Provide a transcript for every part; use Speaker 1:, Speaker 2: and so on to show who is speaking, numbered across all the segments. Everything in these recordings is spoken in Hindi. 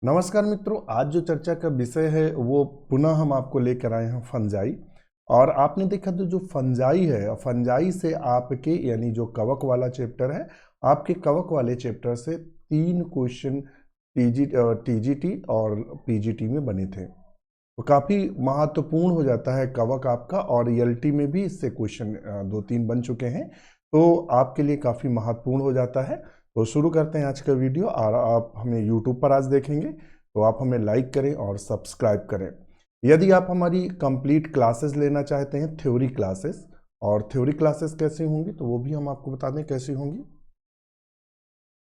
Speaker 1: नमस्कार मित्रों, आज जो चर्चा का विषय है वो पुनः हम आपको लेकर आए हैं फंजाई। और आपने देखा तो जो फंजाई है, फंजाई से आपके यानी जो कवक वाला चैप्टर है, आपके कवक वाले चैप्टर से 3 क्वेश्चन टीजीटी और पीजीटी में बने थे। तो काफ़ी महत्वपूर्ण हो जाता है कवक आपका, और ईएलटी में भी इससे क्वेश्चन 2-3 बन चुके हैं, तो आपके लिए काफ़ी महत्वपूर्ण हो जाता है। तो शुरू करते हैं आज का वीडियो। और आप हमें यूट्यूब पर आज देखेंगे तो आप हमें लाइक करें और सब्सक्राइब करें। यदि आप हमारी कंप्लीट क्लासेस लेना चाहते हैं, थ्योरी क्लासेस, और थ्योरी क्लासेस कैसी होंगी तो वो भी हम आपको बता दें कैसी होंगी।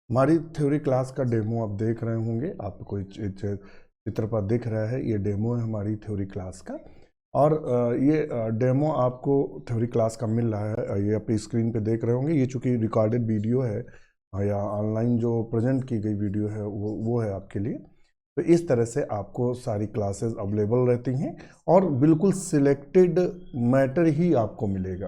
Speaker 1: हमारी थ्योरी क्लास का डेमो आप देख रहे होंगे, आपको कोई चित्र पर दिख रहा है, ये डेमो है हमारी थ्योरी क्लास का। और ये डेमो आपको थ्योरी क्लास का मिल रहा है, ये आप स्क्रीन पे देख रहे होंगे। ये चूंकि रिकॉर्डेड वीडियो है या ऑनलाइन जो प्रेजेंट की गई वीडियो है वो है आपके लिए। तो इस तरह से आपको सारी क्लासेस अवेलेबल रहती हैं, और बिल्कुल सिलेक्टेड मैटर ही आपको मिलेगा।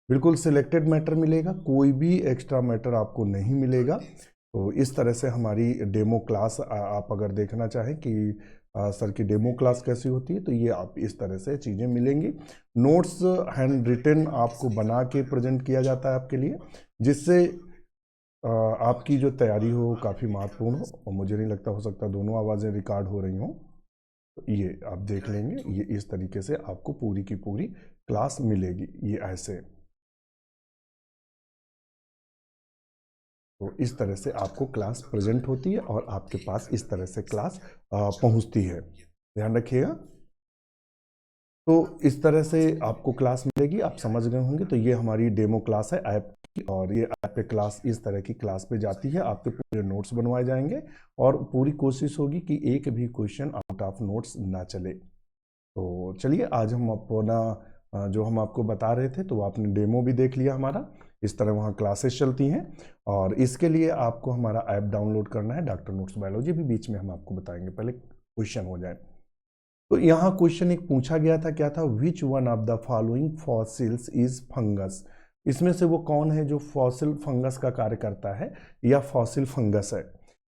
Speaker 1: बिल्कुल सिलेक्टेड मैटर मिलेगा, कोई भी एक्स्ट्रा मैटर आपको नहीं मिलेगा। तो इस तरह से हमारी डेमो क्लास आप अगर देखना चाहें कि सर की डेमो क्लास कैसी होती है, तो ये आप इस तरह से चीज़ें मिलेंगी। नोट्स हैंड रिटन आपको बना के प्रेजेंट किया जाता है आपके लिए, जिससे आपकी जो तैयारी हो काफ़ी महत्वपूर्ण हो। और मुझे नहीं लगता, हो सकता दोनों आवाज़ें रिकॉर्ड हो रही हों, तो ये आप देख लेंगे। ये इस तरीके से आपको पूरी की पूरी क्लास मिलेगी, ये ऐसे। तो इस तरह से आपको क्लास प्रेजेंट होती है और आपके पास इस तरह से क्लास पहुंचती है। ध्यान रखिएगा। तो इस तरह से आपको क्लास मिलेगी, आप समझ गए होंगे। तो ये हमारी डेमो क्लास है ऐप की, और ये ऐप पे क्लास इस तरह की क्लास पे जाती है। आपके पूरे नोट्स बनवाए जाएंगे, और पूरी कोशिश होगी कि एक भी क्वेश्चन आउट ऑफ नोट्स ना चले। तो चलिए, आज हम अपना जो हम आपको बता रहे थे, तो आपने डेमो भी देख लिया हमारा। इस तरह वहाँ क्लासेस चलती हैं, और इसके लिए आपको हमारा ऐप डाउनलोड करना है। डॉक्टर नोट्स बायोलॉजी भी बीच में हम आपको बताएंगे, पहले क्वेश्चन हो जाए। तो यहाँ क्वेश्चन एक पूछा गया था, क्या था? विच one of the following fossils is fungus? इसमें से वो कौन है जो फॉसिल फंगस का कार्य करता है या फॉसिल फंगस है?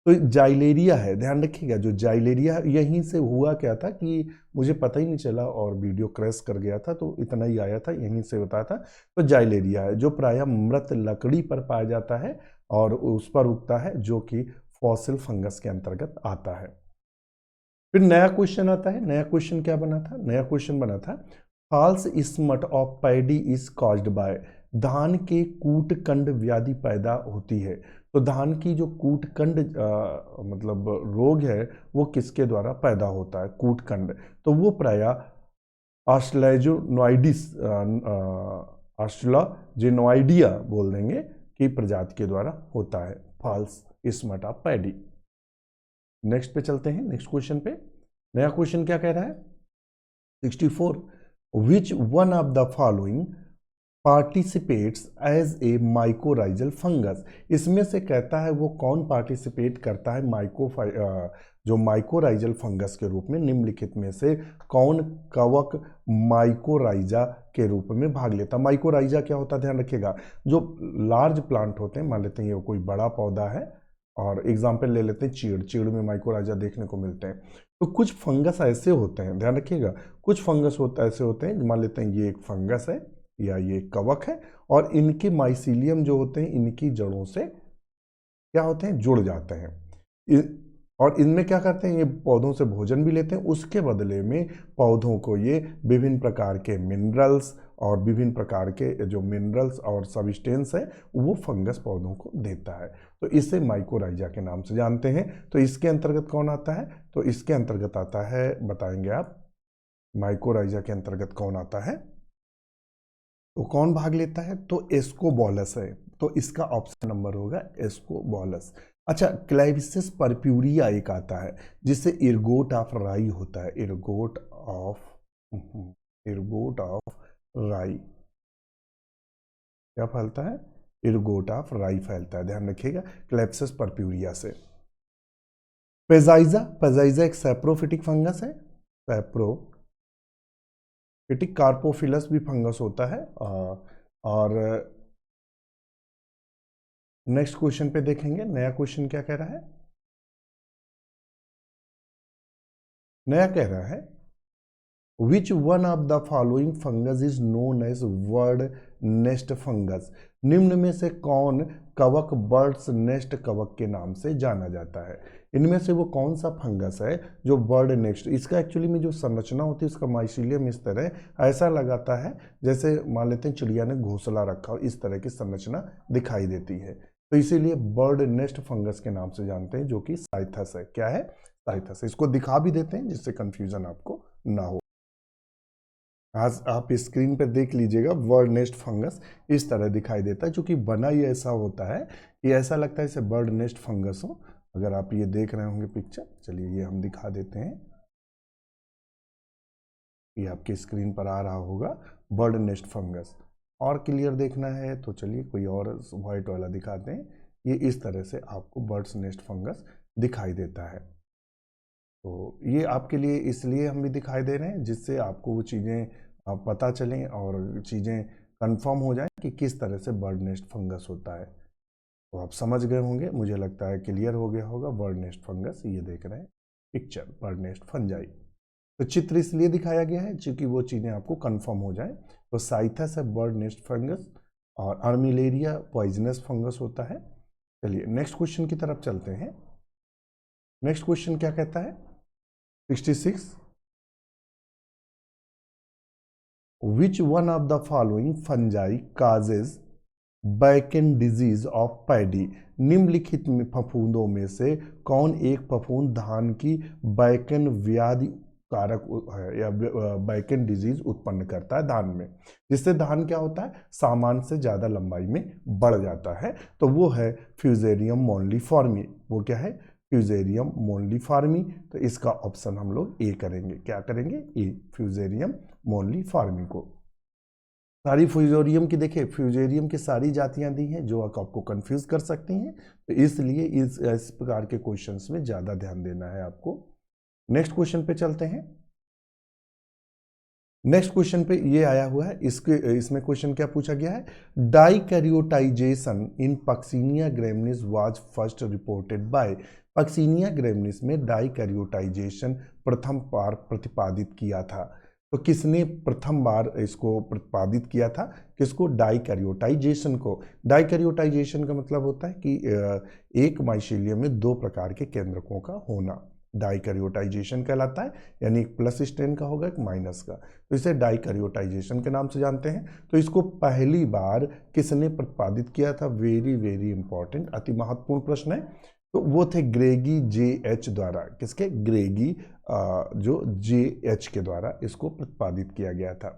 Speaker 1: तो जाइलेरिया है। ध्यान रखिएगा, जो जाइलेरिया है, यहीं से हुआ क्या था कि मुझे पता ही नहीं चला और वीडियो क्रैश कर गया था, तो इतना ही आया था, यहीं से बताया था। तो जाइलेरिया है जो प्रायः मृत लकड़ी पर पाया जाता है और उस पर उगता है, जो कि फॉसिल फंगस के अंतर्गत आता है। फिर नया क्वेश्चन आता है। नया क्वेश्चन क्या बना था? नया क्वेश्चन बना था, false smut of paddy is caused by. धान के कूटकंड व्याधि पैदा होती है। तो धान की जो कूटकंड मतलब रोग है, वो किसके द्वारा पैदा होता है? कूटकंड। तो वो प्रायः ऑस्ट्रेलोनोइडिस ऑस्ट्रेलोजेनोइडिया बोल देंगे कि प्रजाति के द्वारा होता है, false smut of paddy. Next पे चलते हैं, नेक्स्ट क्वेश्चन पे। नया क्वेश्चन क्या कह रहा है? 64, which one of the following participates as a mycorrhizal fungus? इसमें से कहता है वो कौन पार्टिसिपेट करता है जो माइकोराइजल फंगस के रूप में? निम्नलिखित में से कौन कवक माइकोराइजा के रूप में भाग लेता? माइकोराइजा क्या होता है? ध्यान रखिएगा, जो लार्ज प्लांट होते हैं, मान लेते हैं ये कोई बड़ा पौधा है, और एग्जाम्पल ले लेते हैं चीड़। चीड़ में माइकोराइजा देखने को मिलते हैं। तो कुछ फंगस ऐसे होते हैं, ध्यान रखिएगा, कुछ फंगस ऐसे होते हैं, मान लेते हैं ये एक फंगस है या ये कवक है, और इनके माइसीलियम जो होते हैं, इनकी जड़ों से क्या होते हैं? जुड़ जाते हैं। और इनमें क्या करते हैं? ये पौधों से भोजन भी लेते हैं, उसके बदले में पौधों को ये विभिन्न प्रकार के मिनरल्स और विभिन्न प्रकार के जो मिनरल्स और सब्सटेंस है, वो फंगस पौधों को देता है। तो इसे माइकोराइजा के नाम से जानते हैं। तो इसके अंतर्गत कौन आता है? तो इसके अंतर्गत आता है, बताएंगे आप, माइकोराइजा के अंतर्गत कौन आता है? तो कौन भाग लेता है? तो एस्कोबोलस है। तो इसका ऑप्शन नंबर होगा एस्कोबोलस। अच्छा, क्लेविसिस परप्यूरिया एक आता है, जिससे इरगोट ऑफ राई होता है। इरगोट ऑफ राई क्या फैलता है? इरगोट ऑफ राई फैलता है, ध्यान रखिएगा, क्लेविसिस परप्यूरिया से। पेजाइजा, पेजाइजा एक सैप्रोफिटिक फंगस है। सैप्रोफिटिक कार्पोफिलस भी फंगस होता है। और नेक्स्ट क्वेश्चन पे देखेंगे, नया क्वेश्चन क्या कह रहा है? नया कह रहा है which one of the following fungus is known as bird nest fungus, निम्न में से कौन कवक बर्ड्स नेस्ट कवक के नाम से जाना जाता है। इनमें से वो कौन सा फंगस है जो बर्ड नेस्ट, इसका एक्चुअली में जो संरचना होती है उसका माइसीलियम इस तरह ऐसा लगाता है जैसे मान लेते हैं चिड़िया ने घोंसला रखा हो, इस तरह की संरचना दिखाई देती है, तो इसीलिए बर्ड नेस्ट फंगस के नाम से जानते हैं, जो कि साइथस है। क्या है? साइथस। इसको दिखा भी देते हैं जिससे कंफ्यूजन आपको ना हो। आज आप स्क्रीन पर देख लीजिएगा, बर्ड नेस्ट फंगस इस तरह दिखाई देता है, क्योंकि बना ही ऐसा होता है कि ऐसा लगता है जैसे बर्ड नेस्ट फंगस हो। अगर आप ये देख रहे होंगे पिक्चर, चलिए ये हम दिखा देते हैं, ये आपके स्क्रीन पर आ रहा होगा बर्ड नेस्ट फंगस। और क्लियर देखना है तो चलिए कोई और व्हाइट वाला दिखाते हैं। ये इस तरह से आपको बर्ड्स नेस्ट फंगस दिखाई देता है। तो ये आपके लिए इसलिए हम भी दिखाई दे रहे हैं जिससे आपको वो चीज़ें पता चलें और चीज़ें कंफर्म हो जाएं कि किस तरह से बर्ड नेस्ट फंगस होता है। तो आप समझ गए होंगे, मुझे लगता है क्लियर हो गया होगा। बर्ड नेस्ट फंगस ये देख रहे हैं पिक्चर, बर्ड नेस्ट फंजाई। तो चित्र इसलिए दिखाया गया है क्योंकि वो चीज़ें आपको कंफर्म हो जाए। तो साइथस है बर्ड नेस्ट फंगस और आर्मिलेरिया पॉइजनस फंगस होता है। चलिए नेक्स्ट क्वेश्चन की तरफ चलते हैं। नेक्स्ट क्वेश्चन क्या कहता है? 66 विच one of the following fungi causes bacon disease of paddy, निम्नलिखित में फफूंदों में से कौन एक फफूंद धान की बैकन व्याधि कारक है या बैकन डिजीज उत्पन्न करता है धान में, जिससे धान क्या होता है सामान्य से ज़्यादा लंबाई में बढ़ जाता है। तो वो है फ्यूजेरियम मोनलीफॉर्मी। वो क्या है? फ्यूजेरियम मोनलीफॉर्मी। तो इसका ऑप्शन हम लोग ए करेंगे। क्या करेंगे? ए, फ्यूजेरियम मोनलीफॉर्मी को। सारी फ्यूजेरियम की देखिए, फ्यूजेरियम की सारी जातियां दी हैं जो आपको कंफ्यूज कर सकती हैं, तो इसलिए इस प्रकार के क्वेश्चंस में ज़्यादा ध्यान देना है आपको। नेक्स्ट क्वेश्चन पे चलते हैं। नेक्स्ट क्वेश्चन पे ये आया हुआ है, इसमें क्वेश्चन क्या पूछा गया है? Dikaryotisation in Puccinia graminis was first reported by, Puccinia graminis में डाइकैरियोटाइजेशन प्रथम बार प्रतिपादित किया था। तो किसने प्रथम बार इसको प्रतिपादित किया था? किसको? डाइकैरियोटाइजेशन को। डाइकैरियोटाइजेशन का मतलब होता है कि एक माइसीलियम में दो प्रकार के केंद्रकों का होना, डाइकैरियोटाइजेशन कहलाता है। यानी एक प्लस स्ट्रेन का होगा, एक माइनस का, तो इसे डाइकैरियोटाइजेशन के नाम से जानते हैं। तो इसको पहली बार किसने प्रतिपादित किया था? वेरी वेरी इंपॉर्टेंट, अति महत्वपूर्ण प्रश्न है। तो वो थे ग्रेगी जे.एच द्वारा। किसके? ग्रेगी जो जे.एच के द्वारा इसको प्रतिपादित किया गया था।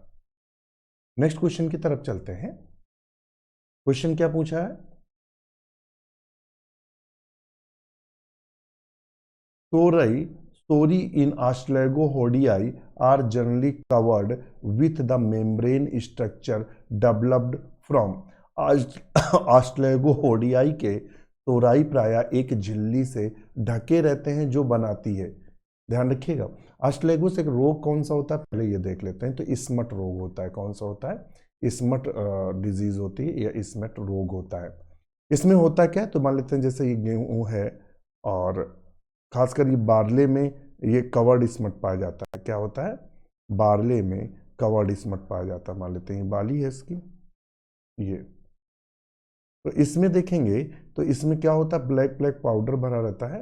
Speaker 1: नेक्स्ट क्वेश्चन की तरफ चलते हैं। क्वेश्चन क्या पूछा है? Story in Ostlegophoidea are generally covered with the membrane structure developed from Ostlegophoidea के तोराई प्रायः एक झिल्ली से ढके रहते हैं जो बनाती है। ध्यान रखिएगा, ऑस्ट्लेगो से एक रोग कौन सा होता है पहले ये देख लेते हैं। तो इस्मट रोग होता है। कौन सा होता है? इस्मट डिजीज होती है या इस्मट रोग होता है। इसमें होता क्या है? तो मान लेते हैं जैसे ये गेहूँ है और खासकर ये बारले में ये कवर्ड स्मट पाया जाता है। क्या होता है? बारले में कवर्ड स्मट पाया जाता है। मान लेते हैं ये बाली है इसकी, ये तो इसमें देखेंगे तो इसमें क्या होता है? ब्लैक ब्लैक पाउडर भरा रहता है।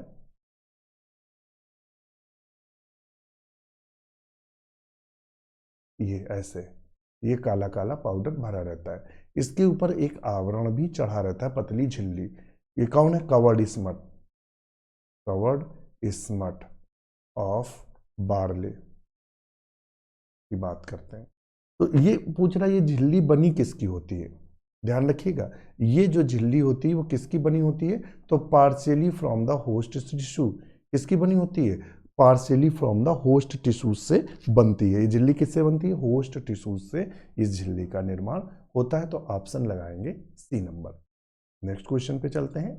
Speaker 1: ये ऐसे ये काला काला पाउडर भरा रहता है। इसके ऊपर एक आवरण भी चढ़ा रहता है, पतली झिल्ली। ये कौन है? Covered smut, covered smut of barley की बात करते हैं। तो ये पूछ रहा है ये झिल्ली बनी किसकी होती है? ध्यान रखिएगा, ये जो झिल्ली होती है वो किसकी बनी होती है? तो partially from the host tissue. किसकी बनी होती है? Partially from the host tissue से बनती है। ये झिल्ली किससे बनती है? होस्ट टिश्यू से इस झिल्ली का निर्माण होता है। तो ऑप्शन लगाएंगे सी नंबर। नेक्स्ट क्वेश्चन पे चलते हैं।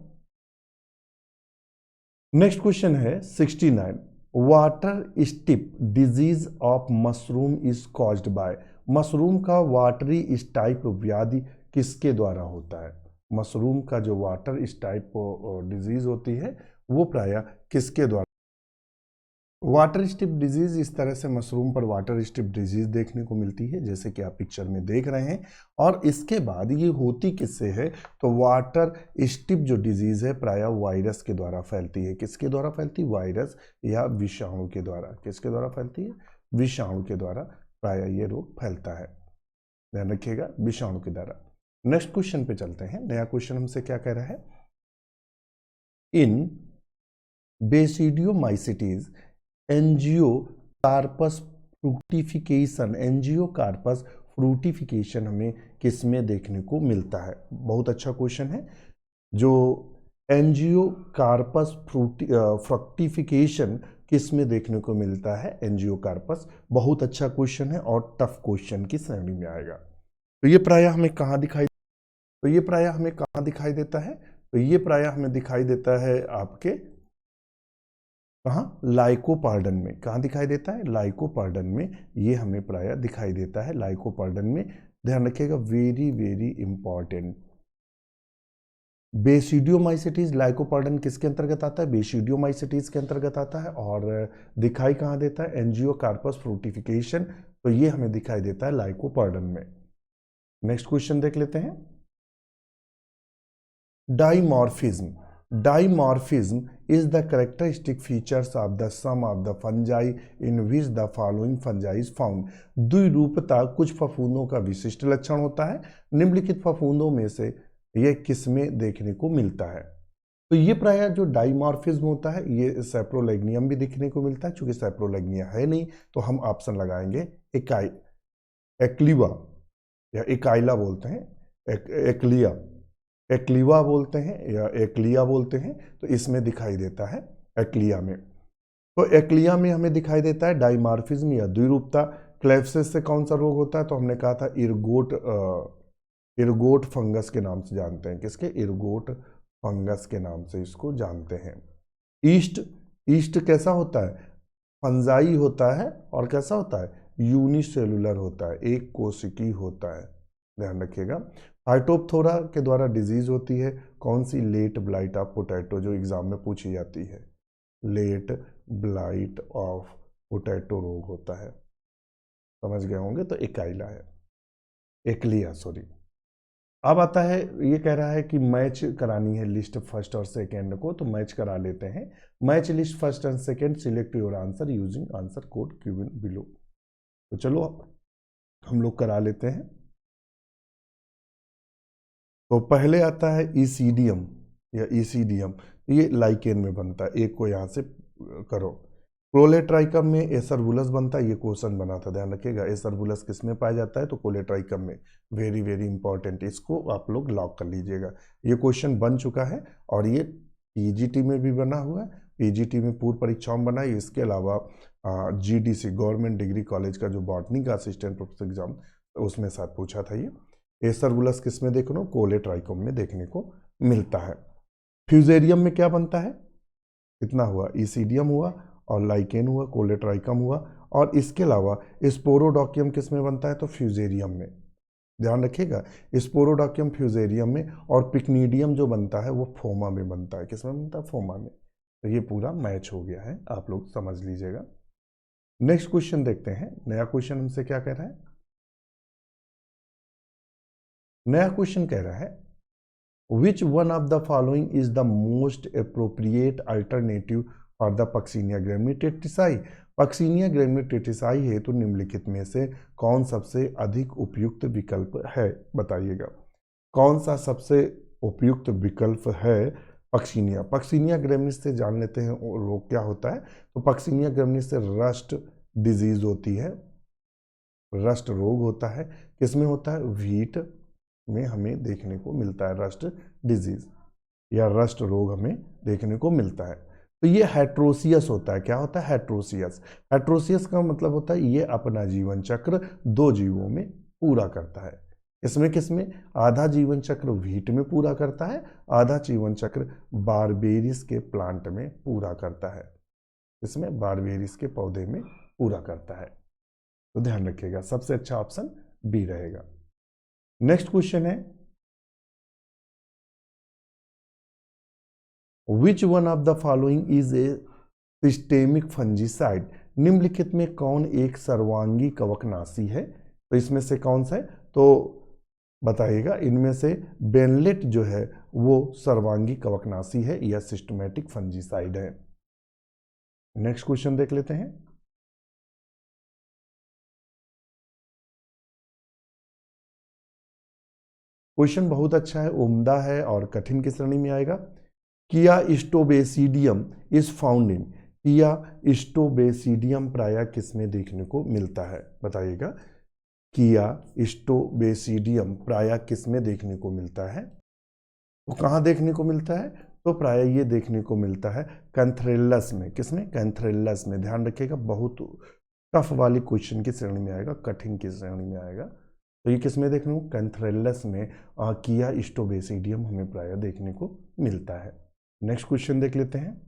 Speaker 1: नेक्स्ट क्वेश्चन है 69 water stipe disease of mushroom is caused by, mushroom का वाटरी स्टाइप व्याधि किसके द्वारा होता है? मशरूम का जो वाटर स्टाइप डिजीज होती है वो प्रायः किसके द्वारा वाटर स्ट्रिप डिजीज, इस तरह से मशरूम पर वाटर स्ट्रिप डिजीज देखने को मिलती है जैसे कि आप पिक्चर में देख रहे हैं। और इसके बाद ये होती किससे है, तो वाटर स्ट्रिप जो डिजीज है प्रायः वायरस के द्वारा फैलती है। किसके द्वारा फैलती है, वायरस या विषाणु के द्वारा। किसके द्वारा फैलती है, विषाणु के द्वारा प्रायः ये रोग फैलता है, ध्यान रखिएगा, विषाणु के द्वारा। नेक्स्ट क्वेश्चन पे चलते हैं। नया क्वेश्चन हमसे क्या कह रहा है, इन बेसिडियोमाइसिटीज एंजियोकार्पस फ्रूटिफिकेशन, एंजियोकार्पस फ्रूटिफिकेशन हमें किसमें देखने को मिलता है। बहुत अच्छा क्वेश्चन है। जो एंजियोकार्पस फ्रूटिफिकेशन किस में देखने को मिलता है, एंजियोकार्पस। बहुत अच्छा क्वेश्चन है और टफ क्वेश्चन की श्रेणी में आएगा। तो ये प्रायः हमें कहाँ दिखाई, तो ये प्रायः हमें कहाँ दिखाई देता है, तो ये प्रायः हमें दिखाई देता है आपके कहाँ, लाइकोपार्डन में। कहाँ दिखाई देता है, लाइकोपार्डन में ये हमें प्रायः दिखाई देता है, लाइकोपार्डन में। ध्यान रखिएगा, वेरी वेरी इंपॉर्टेंट। बेसिडियोमाइसिटीज लाइकोपार्डन किसके अंतर्गत आता है, बेसिडियोमाइसिटीज के अंतर्गत आता है। और दिखाई कहाँ देता है, एंजियोकार्पस फ्रूटिफिकेशन, तो ये हमें दिखाई देता है लाइकोपार्डन में। नेक्स्ट क्वेश्चन देख लेते हैं। Dimorphism, dimorphism is the characteristic features of the sum of the fungi in which the following fungi is found। द्विरूपता कुछ फफूंदों का विशिष्ट लक्षण होता है, निम्नलिखित फफूंदों में से यह किसमें देखने को मिलता है। तो ये प्रायः जो डाइमॉर्फिज्म होता है ये सैप्रोलेग्नियम भी देखने को मिलता है। चूंकि सैप्रोलेग्निया है नहीं तो हम ऑप्शन लगाएंगे एक्लिवा या इकाइला बोलते हैं, एक्लिया, एक्लिवा बोलते हैं या एक्लिया बोलते हैं। तो इसमें दिखाई देता है एक्लिया में। तो एक्लिया में हमें दिखाई देता है डाइमॉर्फिज्म या द्विरूपता। क्लेफ्सिस से कौन सा रोग होता है, तो हमने कहा था इरगोट फंगस के नाम से जानते हैं। किसके, इरगोट फंगस के नाम से इसको जानते हैं। ईस्ट, ईस्ट कैसा होता है, फंजाई होता है और कैसा होता है, यूनिसेलुलर होता है, एक कोशिकी होता है, ध्यान रखिएगा। फाइटोप्थोरा के द्वारा डिजीज होती है कौन सी, लेट ब्लाइट ऑफ पोटैटो, जो एग्जाम में पूछी जाती है। लेट ब्लाइट ऑफ पोटैटो रोग होता है, समझ गए होंगे। तो इकाइला है, एक्लिया सॉरी। अब आता है, ये कह रहा है कि मैच करानी है लिस्ट फर्स्ट और सेकेंड को, तो मैच करा लेते हैं। Match list first and second, select your answer using answer code given below. तो चलो हम लोग करा लेते हैं। तो पहले आता है ईसीडियम या ईसीडियम, ये लाइकेन में बनता है। एक को यहाँ से करो। कोलेट्राइकम में एसरबुलस बनता है, ये क्वेश्चन बना था, ध्यान रखिएगा। एसरबुलस किस में पाया जाता है, तो कोलेट्राइकम में। वेरी वेरी इंपॉर्टेंट, इसको आप लोग लॉक कर लीजिएगा। ये क्वेश्चन बन चुका है और ये पीजीटी में भी बना हुआ है, पीजीटी में पूर्व परीक्षाओं में बना है। इसके अलावा जीडीसी गवर्नमेंट डिग्री कॉलेज का जो बॉटनी का असिस्टेंट प्रोफेसर एग्जाम, उसमें साथ पूछा था ये। एसरबुलस किस में देखने को, कोलेट्राइकम में देखने को मिलता है। फ्यूजेरियम में क्या बनता है, इतना हुआ, ईसीडियम हुआ और लाइकेन हुआ, कोलेट्राइकम हुआ। और इसके अलावा स्पोरोडोकियम किस में बनता है, तो फ्यूजेरियम में, ध्यान रखिएगा। स्पोरोडोकियम फ्यूजेरियम में, और पिक्नीडियम जो बनता है वो फोमा में बनता है। किस में बनता है, फोमा में। तो ये पूरा मैच हो गया है, आप लोग समझ लीजिएगा। नेक्स्ट क्वेश्चन देखते हैं। नया क्वेश्चन हमसे क्या कह रहा है, नया क्वेश्चन कह रहा है which one of the following is the most appropriate alternative for the Puccinia graminis tritici. Puccinia graminis tritici है तो निम्नलिखित में से कौन सबसे अधिक उपयुक्त विकल्प है, बताइएगा। कौन सा सबसे उपयुक्त विकल्प है पक्सिनिया। पक्सिनिया ग्रेमिनिस से जान लेते हैं रोग क्या होता है। तो पक्सिनिया ग्रेमिनिस से रस्ट डिजीज होती है, रस्ट रोग होता है। किसमें होता है, व्हीट में हमें देखने को मिलता है रस्ट डिजीज या रस्ट रोग हमें देखने को मिलता है। तो ये हेट्रोसियस होता है। क्या होता है, हेट्रोसियस। हेट्रोसियस का मतलब होता है ये अपना जीवन चक्र दो जीवों में पूरा करता है। इसमें किसमें, आधा जीवन चक्र व्हीट में पूरा करता है, आधा जीवन चक्र बारबेरिस के प्लांट में पूरा करता है। इसमें बारबेरिस के पौधे में पूरा करता है। तो ध्यान रखिएगा, सबसे अच्छा ऑप्शन बी रहेगा। नेक्स्ट क्वेश्चन है which one of the following is a systemic fungicide निम्नलिखित में कौन एक सर्वांगी कवकनाशी है? तो इसमें से कौन सा है? तो बताइएगा। इनमें से बेनलेट जो है वो सर्वांगी कवकनाशी है या सिस्टमैटिक फंजीसाइड है। नेक्स्ट क्वेश्चन देख लेते हैं। क्वेश्चन बहुत अच्छा है, उम्दा है और कठिन की श्रेणी में आएगा। किया स्टोबेसिडियम इज फाउंड इन, किया स्टोबेसिडियम प्रायः किसमें देखने को मिलता है? बताइएगा। किया स्टोबेसिडियम प्रायः किसमें देखने को मिलता है? तो कहाँ देखने को मिलता है? तो प्रायः ये देखने को मिलता है कैंथ्रेलस में। किसमें? कैंथ्रेलस में। ध्यान रखिएगा, बहुत टफ वाली क्वेश्चन की श्रेणी में आएगा, कठिन की श्रेणी में आएगा। तो ये किसमें देखने को? कैंथ्रेलस में किया स्टोबेसिडियम हमें प्रायः देखने को मिलता है। नेक्स्ट क्वेश्चन देख लेते हैं।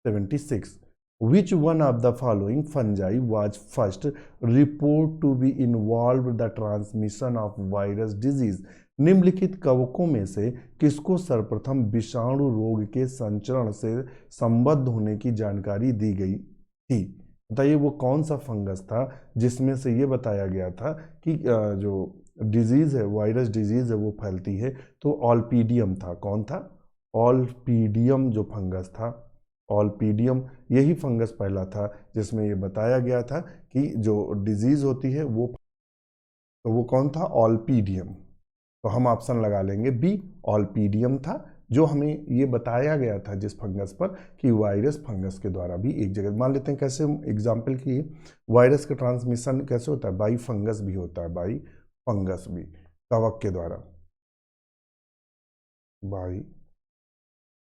Speaker 1: 76 Which one of the following fungi was first reported to be involved the transmission of virus disease? निम्नलिखित कवकों में से किसको सर्वप्रथम विषाणु रोग के संचरण से संबद्ध होने की जानकारी दी गई थी? बताइए वो कौन सा फंगस था जिसमें से ये बताया गया था कि जो डिजीज है, वायरस डिजीज है, वो फैलती है। तो ऑल्पीडियम था। कौन था? ऑल्पीडियम जो फंगस था, ऑल्पीडियम यही फंगस पहला था जिसमें ये बताया गया था कि जो डिजीज होती है वो, तो वो कौन था? ऑल्पीडियम। तो हम ऑप्शन लगा लेंगे बी, ऑल्पीडियम था, जो हमें ये बताया गया था जिस फंगस पर कि वायरस फंगस के द्वारा भी एक जगह, मान लेते हैं कैसे एग्जाम्पल की, वायरस का ट्रांसमिशन कैसे होता है? बाई फंगस भी होता है, बाई फंगस भी, कवक के द्वारा, बाई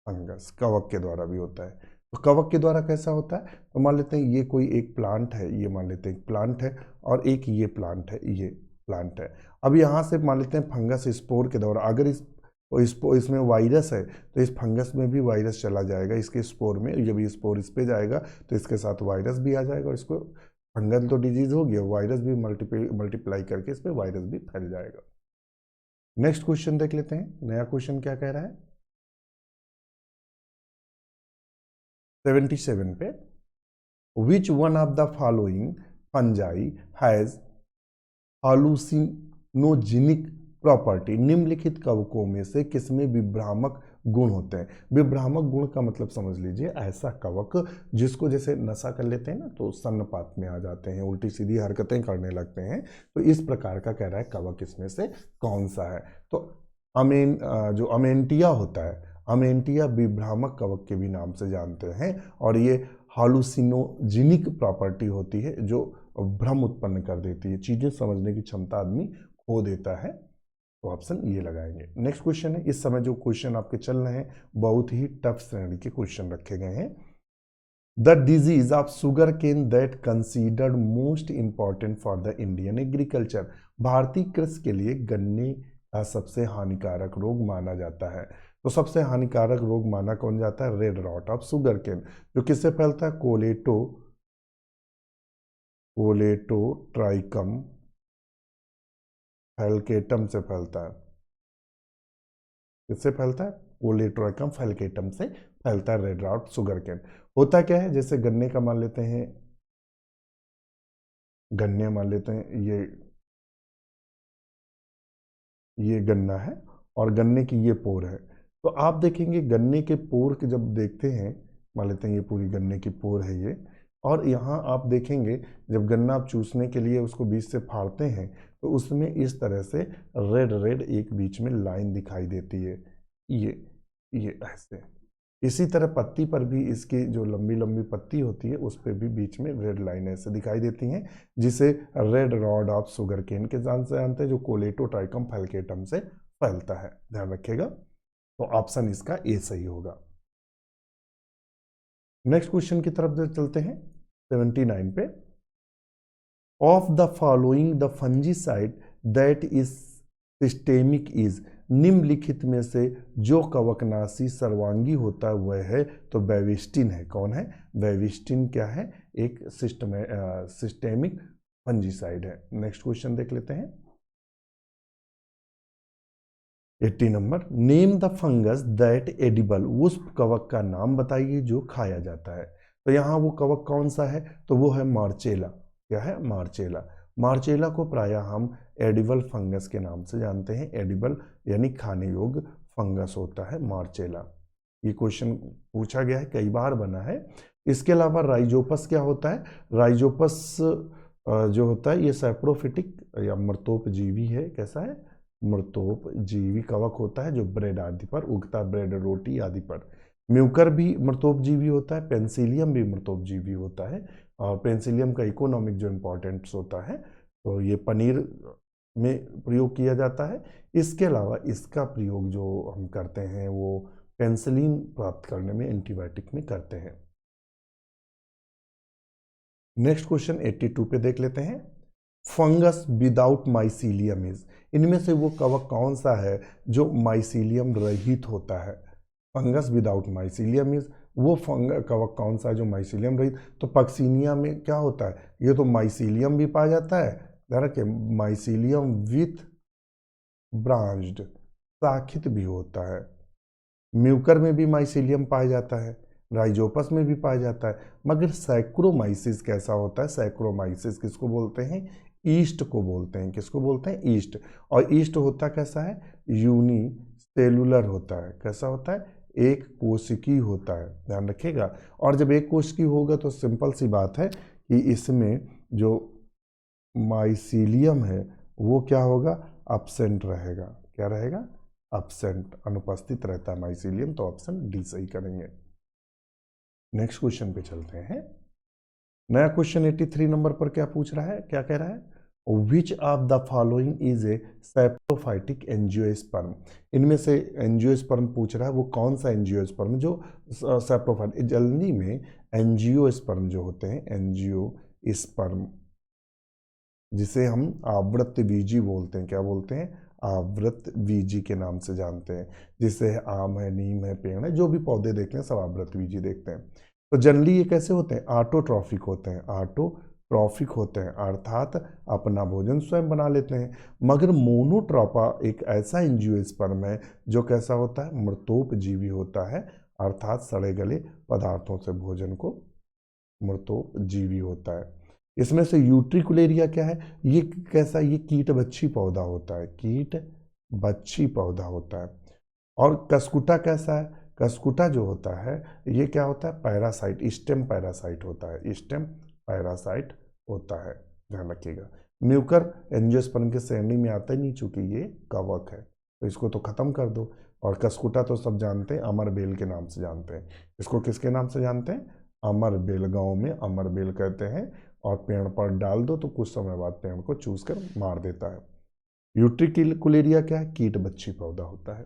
Speaker 1: फंगस कवक के द्वारा भी होता है। तो कवक के द्वारा कैसा होता है? तो मान लेते हैं ये कोई एक प्लांट है, ये मान लेते हैं एक प्लांट है और एक ये प्लांट है, ये प्लांट है। अब यहाँ से मान लेते हैं फंगस स्पोर के द्वारा, अगर इसमें वायरस है तो इस फंगस में भी वायरस चला जाएगा इसके स्पोर में। जब ये स्पोर इस पे जाएगा तो इसके साथ वायरस भी आ जाएगा और इसको, फंगल तो डिजीज हो गया, वायरस भी मल्टीप्लाई करके इस पर वायरस भी फैल जाएगा। नेक्स्ट क्वेश्चन देख लेते हैं, नया क्वेश्चन क्या कह रहा है। 77 पे, which one of the following fungi has hallucinogenic property? निम्नलिखित कवकों में से किसमें विभ्रामक गुण होते हैं? विभ्रामक गुण का मतलब समझ लीजिए ऐसा कवक जिसको जैसे नशा कर लेते हैं ना तो सन्नपात में आ जाते हैं, उल्टी सीधी हरकतें करने लगते हैं। तो इस प्रकार का कह रहा है कवक इसमें से कौन सा है? तो जो अमेंटिया होता है, अमेंटिया विभ्रामक कवक के भी नाम से जानते हैं और ये हालूसिनोजेनिक प्रॉपर्टी होती है जो भ्रम उत्पन्न कर देती है, चीजें समझने की क्षमता आदमी खो देता है। तो ऑप्शन ये लगाएंगे। नेक्स्ट क्वेश्चन है, इस समय जो क्वेश्चन आपके चल रहे हैं बहुत ही टफ श्रेणी के क्वेश्चन रखे गए हैं। The disease of sugarcane that considered most important for the Indian agriculture? भारतीय कृषि के लिए गन्ने का सबसे हानिकारक रोग माना जाता है। तो सबसे हानिकारक रोग माना कौन जाता है? Red rot of sugarcane, जो किससे फैलता है? कोलेटोट्राइकम फैल्केटम से फैलता है। किससे फैलता है? कोलेटोट्राइकम फैल्केटम से फैलता है रेड रॉट शुगर केन। होता क्या है, जैसे गन्ने का मान लेते हैं, गन्ने मान लेते हैं ये गन्ना है और गन्ने की ये पोर है। तो आप देखेंगे गन्ने के पोर के जब देखते हैं, मान लेते हैं ये पूरी गन्ने की पोर है ये, और यहाँ आप देखेंगे जब गन्ना आप चूसने के लिए उसको बीच से फाड़ते हैं तो उसमें इस तरह से रेड रेड एक बीच में लाइन दिखाई देती है, ये ऐसे। इसी तरह पत्ती पर भी इसकी जो लंबी लंबी पत्ती होती है उस पर भी बीच में रेड लाइन ऐसे दिखाई देती हैं, जिसे red rot of sugarcane के नाम से जानते हैं, जो कोलेटोट्राइकम फैल्केटम से फैलता है। ध्यान रखिएगा। तो ऑप्शन इसका ए सही होगा। नेक्स्ट क्वेश्चन की तरफ चलते हैं। 79 पे, of the following the fungicide that is systemic is? निम्नलिखित में से जो कवकनाशी सर्वांगी होता है वह है, तो बेविस्टिन है। कौन है? बेविस्टिन क्या है? एक सिस्टेमिक फंजीसाइड है। नेक्स्ट क्वेश्चन देख लेते हैं। 80 number, name the fungus that edible? उस कवक का नाम बताइए जो खाया जाता है। तो यहाँ वो कवक कौन सा है, तो वो है मार्चेला। क्या है, मार्चेला। मार्चेला को प्रायः हम एडिबल फंगस के नाम से जानते हैं। एडिबल यानी खाने योग्य फंगस होता है मार्चेला। ये क्वेश्चन पूछा गया है, कई बार बना है। इसके अलावा राइजोपस क्या होता है, राइजोपस जो होता है ये सैप्रोफिटिक या मृतोपजीवी है। कैसा है, मृतोपजीवी कवक होता है जो ब्रेड आदि पर उगता है, ब्रेड रोटी आदि पर। म्यूकर भी मृतोपजीवी होता है, पेंसिलियम भी मृतोपजीवी होता है, और पेंसिलियम का इकोनॉमिक जो इम्पोर्टेंस होता है, तो ये पनीर में प्रयोग किया जाता है। इसके अलावा इसका प्रयोग जो हम करते हैं वो पेंसिलिन प्राप्त करने में, एंटीबायोटिक में करते हैं। नेक्स्ट क्वेश्चन 82 पे देख लेते हैं। फंगस विदाउट माइसीलियम इज, इनमें से वो कवक कौन सा है जो माइसीलियम रहित होता है। फंगस विदाउट माइसीलियम इज, वो कवक कौन सा है जो माइसीलियम रहित। तो पक्सीनिया में क्या होता है, ये तो माइसीलियम भी पाया जाता है, ध्यान रखिए, माइसीलियम विथ ब्रांच्ड, शाखित भी होता है। म्यूकर में भी माइसीलियम पाया जाता है, राइजोपस में भी पाया जाता है। मगर सैक्रोमाइसिस कैसा होता है, सैक्रोमाइसिस किसको बोलते हैं, ईस्ट को बोलते हैं। किसको बोलते हैं, ईस्ट। और ईस्ट होता कैसा है, यूनी सेलुलर होता है। कैसा होता है, एक कोशिकी होता है, ध्यान रखिएगा। और जब एक कोशिकी होगा तो सिंपल सी बात है कि इसमें जो माइसीलियम है वो क्या होगा, अब्सेंट रहेगा। क्या रहेगा, अब्सेंट, अनुपस्थित रहता है माइसीलियम, तो ऑप्शन डी सही करेंगे। नेक्स्ट क्वेश्चन पे चलते हैं। नया क्वेश्चन 83 नंबर पर क्या पूछ रहा है, क्या कह रहा है, which of the following is a saprophytic angiosperm. इनमें से एंजियोस्पर्म पूछ रहा है, वो कौन सा एंजियोस्पर्म जो सैप्रोफाइट, जल्दी में एंजियोस्पर्म जो होते हैं, एंजियोस्पर्म जिसे हम आवृतबीजी बोलते हैं। क्या बोलते हैं, आवृतबीजी के नाम से जानते हैं। जिसे आम है, नीम है, पेड़ है, जो भी पौधे देखते हैं सब आवृतबीजी देखते हैं। तो जनरली ये कैसे होते हैं, ऑटोट्रॉफिक होते हैं। ऑटोट्रॉफिक होते हैं अर्थात अपना भोजन स्वयं बना लेते हैं। मगर मोनोट्रोपा एक ऐसा एंजियोस्पर्म है जो कैसा होता है, मृतोपजीवी होता है, अर्थात सड़े गले पदार्थों से भोजन को, मृतोपजीवी होता है। इसमें से यूट्रिकुलेरिया क्या है, ये कैसा, ये कीट बच्ची पौधा होता है, कीट बच्ची पौधा होता है। और कसकुटा कैसा है, कसकुटा जो होता है ये क्या होता है, पैरासाइट, स्टेम पैरासाइट होता है, स्टेम पैरासाइट होता है, ध्यान रखिएगा। म्यूकर एंजियोस्पर्म के श्रेणी में आता ही नहीं, चूंकि ये कवक है तो इसको तो खत्म कर दो। और कसकुटा तो सब जानते हैं, अमरबेल के नाम से जानते हैं। इसको किसके नाम से जानते हैं, अमरबेल, गांव में अमरबेल कहते हैं। और पेड़ पर डाल दो तो कुछ समय बाद पेड़ को चूस कर मार देता है। यूट्रिकुलेरिया क्या है, कीट बच्ची पौधा होता है।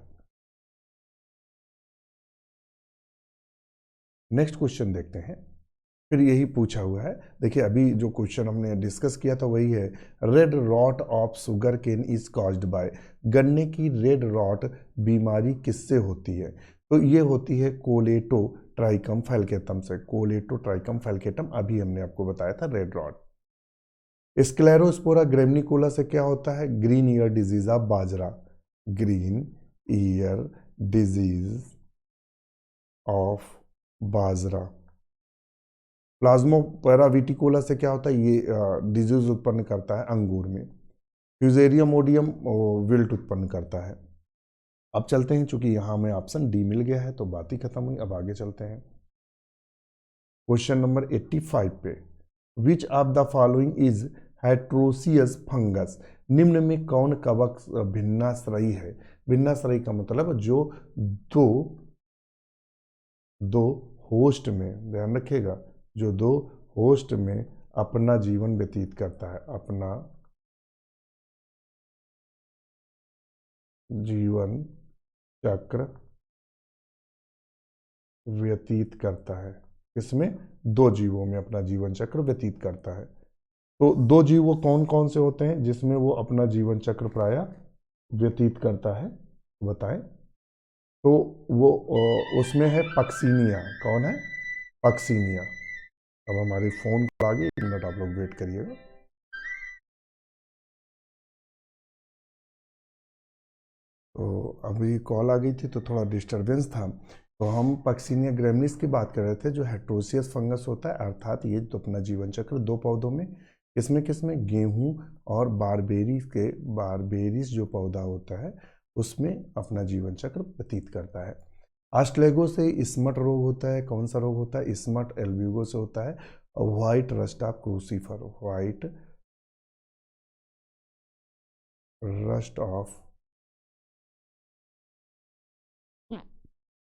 Speaker 1: नेक्स्ट क्वेश्चन देखते हैं, फिर यही पूछा हुआ है। देखिए अभी जो क्वेश्चन हमने डिस्कस किया था वही है, red rot of sugarcane is caused by, गन्ने की रेड रॉट बीमारी किससे होती है, तो ये होती है कोलेटो ट्राइकम फैल्केटम से। कोलेटो ट्राइकम फैल्केटम अभी हमने आपको बताया था रेड रॉट। स्क्लेरोस्पोरा ग्रेमिनिकोला से क्या होता है, green ear disease of bajra, green ear disease of bajra. Plasmopara viticola से क्या होता है, ये डिजीज उत्पन्न करता है अंगूर में। फ्यूजेरियम ओडियम विल्ट उत्पन्न करता है। अब चलते हैं, चूंकि यहां हमें ऑप्शन डी मिल गया है तो बात ही खत्म हुई। अब आगे चलते हैं क्वेश्चन नंबर 85 पे, which of the following is heteroecious fungus, निम्न में कौन कवक भिन्नाश्रयी है। भिन्नाश्रयी का मतलब जो दो होस्ट में, ध्यान रखिएगा, जो दो होस्ट में अपना जीवन व्यतीत करता है, अपना जीवन चक्र व्यतीत करता है। इसमें दो जीवों में अपना जीवन चक्र व्यतीत करता है। तो दो जीव वो कौन कौन से होते हैं जिसमें वो अपना जीवन चक्र प्रायः व्यतीत करता है, बताएं। तो वो उसमें है पक्सीनिया। कौन है, पक्सीनिया। अब हमारी फोन कॉल आ गई, 1 मिनट आप लोग वेट करिएगा। तो अभी कॉल आ गई थी तो थोड़ा डिस्टरबेंस था। तो हम पक्सिनिया ग्रैमिनीस की बात कर रहे थे, जो हेट्रोसियस फंगस होता है, अर्थात ये तो अपना जीवन चक्र 2 पौधों में, किसमें गेहूं और बारबेरीज जो पौधा होता है उसमें अपना जीवन चक्र व्यतीत करता है। ऑस्ट्रेगो से स्मट रोग होता है। कौन सा रोग होता है? स्मट एल्ब्यूगो से होता है। White rust of crucifer, white rust of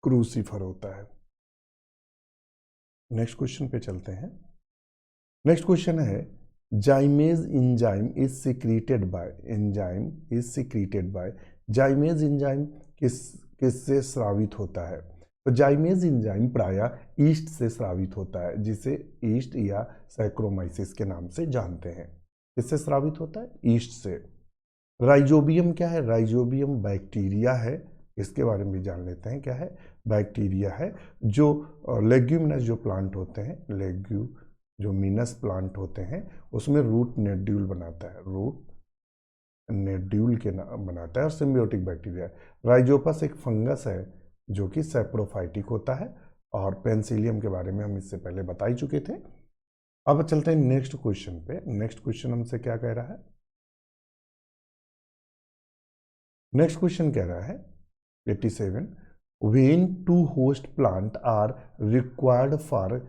Speaker 1: crucifer होता है। नेक्स्ट क्वेश्चन पे चलते हैं। नेक्स्ट क्वेश्चन है, जाइमेज enzyme is secreted by, enzyme is secreted by, जाइमेज enzyme किससे स्रावित होता है? तो जाइमेज एंजाइम प्रायः ईस्ट से स्रावित होता है, जिसे ईस्ट या सैक्रोमाइसिस के नाम से जानते हैं। किससे स्रावित होता है? ईस्ट से। राइजोबियम क्या है? राइजोबियम बैक्टीरिया है, इसके बारे में भी जान लेते हैं। क्या है? बैक्टीरिया है जो लेग्यूमिनस जो प्लांट होते हैं, जो मीनस प्लांट होते हैं उसमें रूट नेड्यूल बनाता है, रूट नेड्यूल के नाम बनाता है, और सिम्बियोटिक बैक्टीरिया है। राइजोपस एक फंगस है जो कि सैप्रोफाइटिक होता है, और पेंसिलियम के बारे में हम इससे पहले बता ही चुके थे। अब चलते हैं नेक्स्ट क्वेश्चन पे। नेक्स्ट क्वेश्चन हमसे क्या कह रहा है? नेक्स्ट क्वेश्चन कह रहा है 87, when two host plant are required for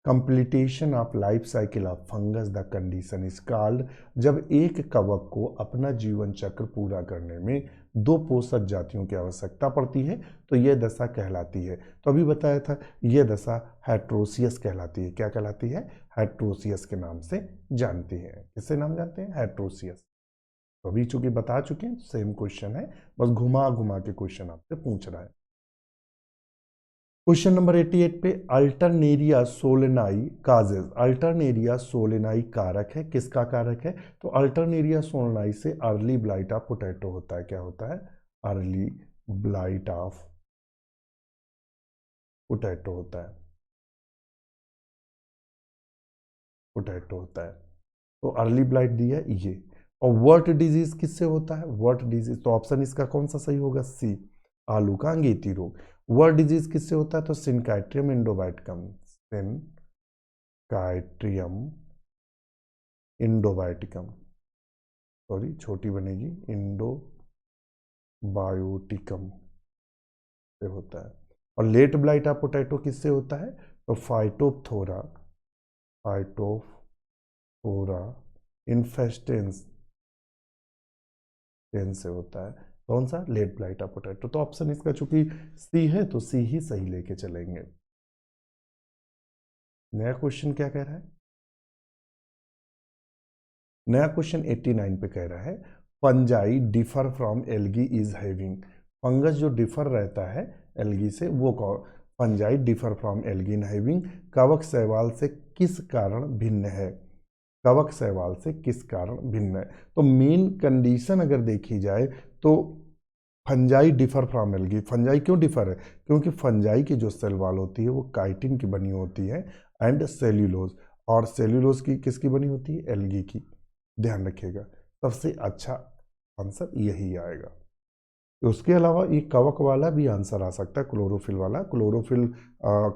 Speaker 1: completion of life cycle of fungus, the condition is called, जब एक कवक को अपना जीवन चक्र पूरा करने में 2 पोषक जातियों की आवश्यकता पड़ती है तो यह दशा कहलाती है। तो अभी बताया था, यह दशा हेट्रोसियस कहलाती है। क्या कहलाती है? हेट्रोसियस के नाम से जानती है। किससे नाम जानते हैं? हेट्रोसियस। तो अभी चूंकि बता चुके हैं, सेम क्वेश्चन है, बस घुमा घुमा के क्वेश्चन आपसे पूछ रहा है। क्वेश्चन नंबर 88 पे, Alternaria solani causes, Alternaria solani कारक है। किसका कारक है? तो अल्टरनेरिया सोलेनाई से अर्ली ब्लाइट ऑफ पोटैटो होता है। क्या होता है? अर्ली ब्लाइट ऑफ पोटैटो होता है, पोटैटो होता है। तो अर्ली ब्लाइट दिया ये। और वर्ट डिजीज किससे होता है? वर्ट डिजीज, तो ऑप्शन इसका कौन सा सही होगा? सी, आलू का अंगेती रोग। वर्ट डिजीज किससे होता है? तो सिनकाइट्रियम इंडोबाइटिकम, सिनकाइट्रियम इंडोबाइटिकम, सॉरी छोटी बनेगी, इंडोबायोटिकम से होता है। और लेट ब्लाइट ऑफ पोटैटो किससे होता है? तो फाइटोप्थोरा इन्फेस्टेंस से होता है। कौन सा? Late blight of potato. तो ऑप्शन इसका चूंकि सी है तो सी ही सही लेके चलेंगे। नया क्वेश्चन क्या कह रहा है? नया क्वेश्चन 89 पे कह रहा है, fungi differ from algae is having, fungus जो डिफर रहता है एल्गी से वो कौन? Fungi differ from algae in having, कवक शैवाल से किस कारण भिन्न है? कवक शैवाल से किस कारण भिन्न है? तो मेन कंडीशन अगर देखी जाए तो fungi differ from algae, fungi क्यों डिफर है? क्योंकि फंजाई की जो सेल वॉल होती है वो काइटिन की बनी होती है एंड सेल्यूलोज, और सेल्यूलोज की किसकी बनी होती है? एल्गी की। ध्यान रखिएगा, सबसे अच्छा आंसर यही आएगा। उसके अलावा ये कवक वाला भी आंसर आ सकता है, क्लोरोफिल वाला। क्लोरोफिल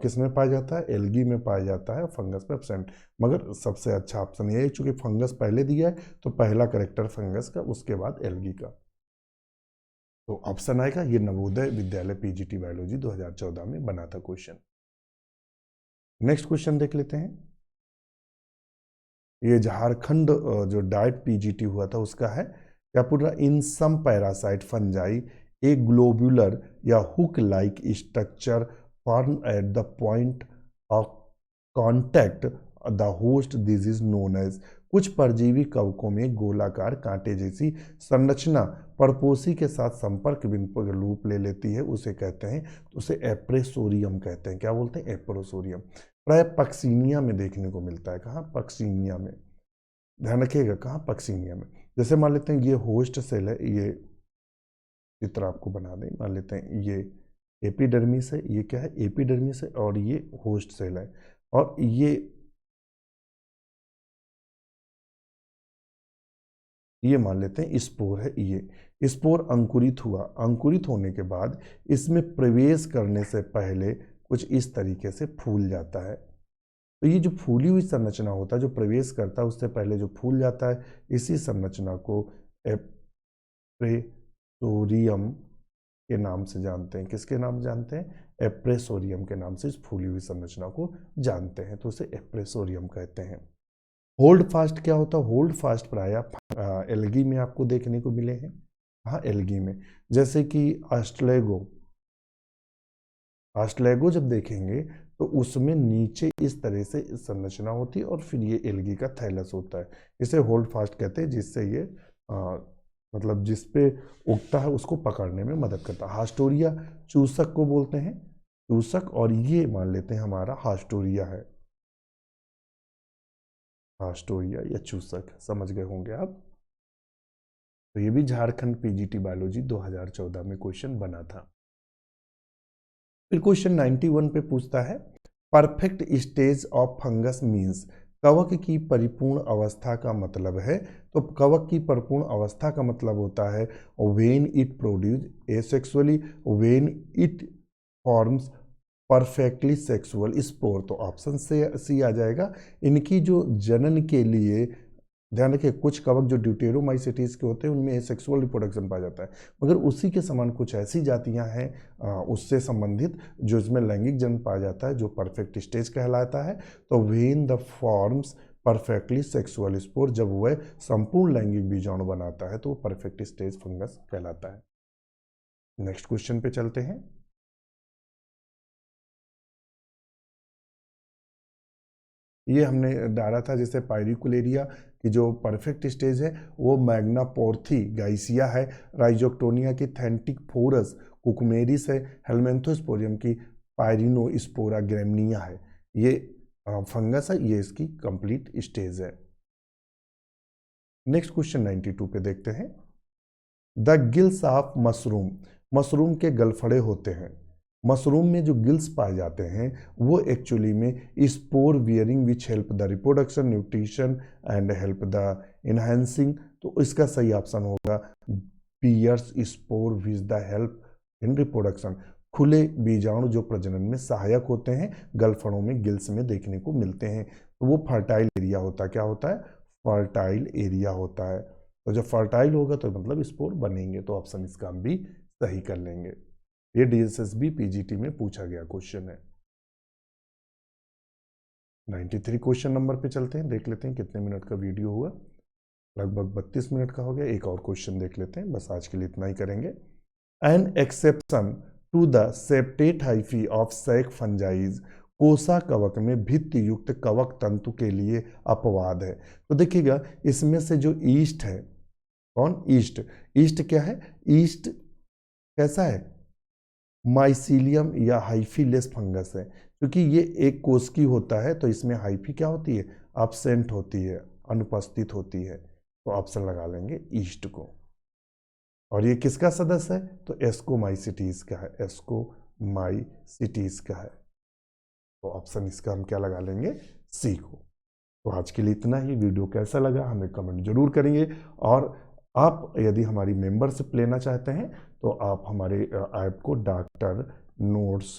Speaker 1: किस में पाया जाता है? एल्गी में पाया जाता है, फंगस में एब्सेंट। मगर सबसे अच्छा ऑप्शन ये है, चूंकि फंगस पहले दिया है तो पहला करेक्टर फंगस का, उसके बाद एल्गी का। तो ऑप्शन आएगा ये नवोदय विद्यालय पीजीटी बायोलॉजी 2014 में बना था क्वेश्चन। नेक्स्ट क्वेश्चन देख लेते हैं। ये झारखंड जो डाइट पीजीटी हुआ था उसका है, क्या पूरा? In some parasite fungi a globular या hook like structure form at the point of contact the host, this is known as, कुछ परजीवी कवकों में गोलाकार कांटे जैसी संरचना परपोषी के साथ संपर्क बिंदु रूप ले लेती है, उसे कहते हैं, तो उसे एप्रेसोरियम कहते हैं। क्या बोलते हैं? एप्रोसोरियम। प्राय पक्सीनिया में देखने को मिलता है। कहाँ? पक्सीनिया में। ध्यान रखिएगा, कहाँ? पक्सीनिया में। जैसे मान लेते हैं ये होस्ट सेल है, ये चित्र आपको बना दें, मान लेते हैं ये एपिडर्मिस है, ये क्या है? एपिडर्मिस है, और ये होस्ट सेल है, और ये मान लेते हैं स्पोर है। स्पोर अंकुरित हुआ, अंकुरित होने के बाद इसमें प्रवेश करने से पहले कुछ इस तरीके से फूल जाता है। तो ये जो फूली हुई संरचना होता है, जो प्रवेश करता है उससे पहले जो फूल जाता है, इसी संरचना को एप्रेसोरियम के नाम से जानते हैं। किसके नाम जानते हैं? एप्रेसोरियम के नाम से इस फूली हुई संरचना को जानते हैं, तो उसे एप्रेसोरियम कहते हैं। होल्ड फास्ट क्या होता है? होल्ड फास्ट प्रायः एल्गी में आपको देखने को मिले हैं। हाँ, एल्गी में, जैसे कि ऑस्ट्रेगो जब देखेंगे तो उसमें नीचे इस तरह से संरचना होती है और फिर ये एल्गी का थैलस होता है। इसे होल्ड फास्ट कहते हैं, जिससे ये मतलब जिस पे उगता है उसको पकड़ने में मदद करता है। हास्टोरिया चूसक को बोलते हैं, चूसक, और ये मान लेते हैं हमारा हास्टोरिया है। हास्टोरिया या चूसक, समझ गए होंगे आप। तो ये भी झारखंड पीजीटी बायोलॉजी 2014 में क्वेश्चन बना था। फिर क्वेश्चन 91 पे पूछता है, perfect stage of fungus means, कवक की परिपूर्ण अवस्था का मतलब है। तो कवक की परिपूर्ण अवस्था का मतलब होता है when it produce asexually, when it forms perfectly sexual spore. तो ऑप्शन सी आ जाएगा। इनकी जो जनन के लिए, ध्यान रखिए, कुछ कवक जो ड्यूटेरोमाइसिटीज के होते हैं उनमें सेक्सुअल रिप्रोडक्शन पाया जाता है, मगर उसी के समान कुछ ऐसी जातियां हैं उससे संबंधित जो इसमें लैंगिक जनन पाया जाता है, जो परफेक्ट स्टेज कहलाता है। तो when the forms perfectly sexual spore, जब वह संपूर्ण लैंगिक बीजाणु बनाता है तो वो परफेक्ट स्टेज फंगस कहलाता है। नेक्स्ट क्वेश्चन पे चलते हैं। ये हमने डाला था, जैसे पायरिकुलेरिया की जो परफेक्ट स्टेज है वो मैग्नापोर्थी गाइसिया है, राइजोक्टोनिया की थेंटिकफोरस कुकुमेरिस है, हेलमेंथोस्पोरियम की पायरिनोस्पोरा ग्रेमनिया है। ये फंगस है, ये इसकी कंप्लीट स्टेज है। नेक्स्ट क्वेश्चन 92 पे देखते हैं। The gills of mushroom, mushroom के गलफड़े होते हैं। मशरूम में जो गिल्स पाए जाते हैं वो एक्चुअली में spore bearing which help the reproduction, nutrition and help the enhancing. तो इसका सही ऑप्शन होगा pierce spore which the help in reproduction. खुले बीजाणु जो प्रजनन में सहायक होते हैं, गलफड़ों में गिल्स में देखने को मिलते हैं। तो वो फर्टाइल एरिया होता है। क्या होता है? फर्टाइल एरिया होता है। तो जब फर्टाइल होगा तो मतलब स्पोर बनेंगे। तो ऑप्शन इसका हम भी सही कर लेंगे। ये डीएसएसबी पीजीटी में पूछा गया क्वेश्चन है। 93 क्वेश्चन नंबर पे चलते हैं, देख लेते हैं कितने मिनट का वीडियो हुआ। लगभग 32 मिनट का हो गया। एक और क्वेश्चन देख लेते हैं, बस आज के लिए इतना ही करेंगे। An exception to the septate hyphae of sac fungi, कोसा कवक में भित्ति युक्त कवक तंतु के लिए अपवाद है। तो देखिएगा, इसमें से जो ईस्ट है, कौन? ईस्ट। ईस्ट क्या है? ईस्ट कैसा है? माइसीलियम या हाइफीलेस फंगस है। क्योंकि ये एक कोशिकी होता है तो इसमें हाइफी क्या होती है? एब्सेंट होती है, अनुपस्थित होती है। तो ऑप्शन लगा लेंगे ईस्ट को। और ये किसका सदस्य है? तो एस्कोमाइसिटीज का है, एस्कोमाइसिटीज का है। तो ऑप्शन इसका हम क्या लगा लेंगे? सी को। तो आज के लिए इतना ही। वीडियो कैसा लगा हमें कमेंट जरूर करेंगे। और आप यदि हमारी मेंबरशिप लेना चाहते हैं तो आप हमारे ऐप को, डॉक्टर नोट्स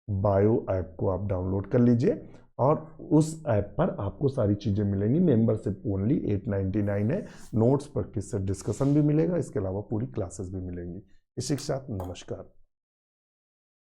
Speaker 1: बायो ऐप को आप डाउनलोड कर लीजिए और उस ऐप पर आपको सारी चीज़ें मिलेंगी। मेंबरशिप ओनली 899 है। नोट्स पर किससे डिस्कशन भी मिलेगा, इसके अलावा पूरी क्लासेस भी मिलेंगी। इसी के साथ नमस्कार।